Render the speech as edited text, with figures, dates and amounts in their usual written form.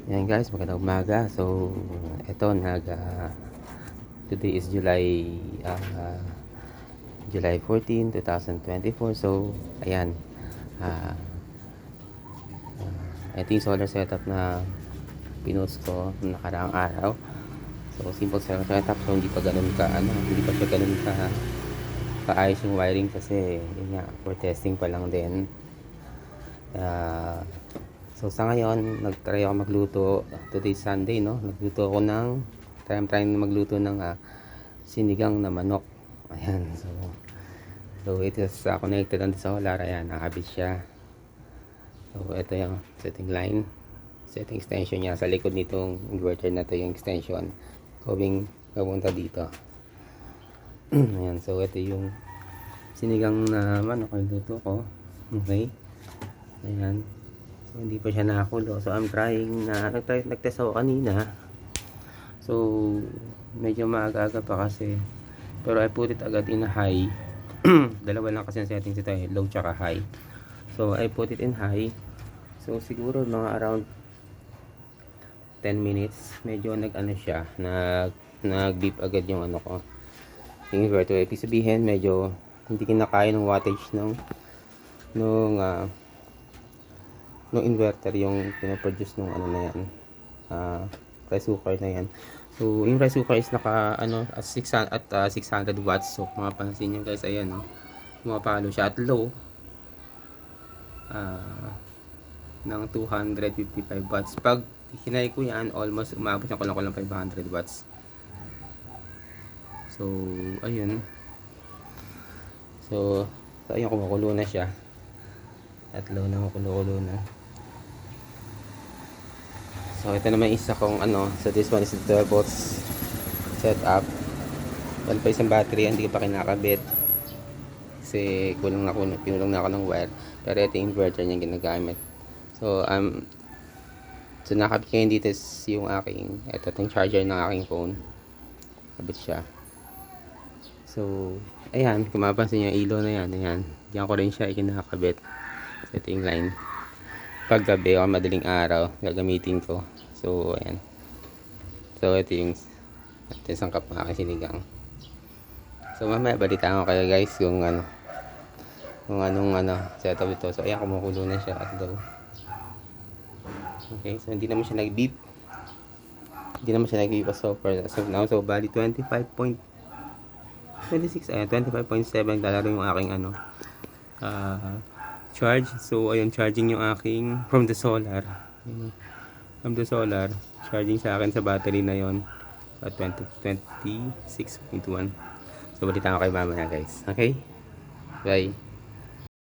Yan guys, magandang umaga. So, eto today is July 14, 2024. So, ayan. Uh, ito yung solar setup na pinost ko noong nakaraang araw. So, simple solar setup. So, hindi pa siya ganun ka kaayos yung wiring kasi yun nga, for testing pa lang din. So sa ngayon, nag-try ako magluto. Today Sunday, no? Nagluto ako ng try magluto ng sinigang na manok. Ayan, so it is connected on the solar. Ayan, nakabit siya. So ito yung setting extension niya. Sa likod nitong inverter na to yung extension papunta dito. Ayan, so ito yung sinigang na manok ang luto ko. Okay, ayan. So, hindi pa siya nakakulo. So, nagtest ako kanina. So, medyo maaga-aga pa kasi. Pero I put it agad in high. Dalawa lang kasi ang settings ito, low tsaka high. So, I put it in high. So, siguro mga around 10 minutes, medyo nag-beep agad yung ano ko. Yung inverter. Ibig sabihin, medyo hindi kinakaya ng wattage nung inverter yung pinaproduce nung ano na yan, rice cooker na yan. So yung rice cooker is naka 600 watts. So mapapansin nyo guys, ayan, no, pumapalo siya at low ng 255 watts. Pag hinay ko yan, almost umabot siya kulang 500 watts. So ayun, so ayun, kumukulo na siya at low na, kumukulo na. So ito naman isa kong so this one is the 12 volts setup. Wala pa isang battery, hindi ko pa kinakabit kasi pinulong na ako ng wire. Pero ito yung inverter niya ginagamit. So nakabit ko yung dito yung itong charger ng aking phone. Kabit siya. So ayan, kung mapapansin yung ilaw na yan, ayan, diyan ko rin siya ikinakabit. So ito yung line. Pag gabi o madaling araw gagamitin ko. So ayan, so ito yung sangkap ng aking sinigang. So mamaya balitaan ko kayo guys kung anong setup ito. So ayan, kumukulo na siya at low. Okay, so hindi naman siya nag-beep so now. So bali 25.26, ayan, 25.7 lalaro yung aking charge. So ayun, charging yung aking from the solar, charging sa akin sa battery na yon at 26.1. So balitaan ko kayo mamaya guys. Okay, bye.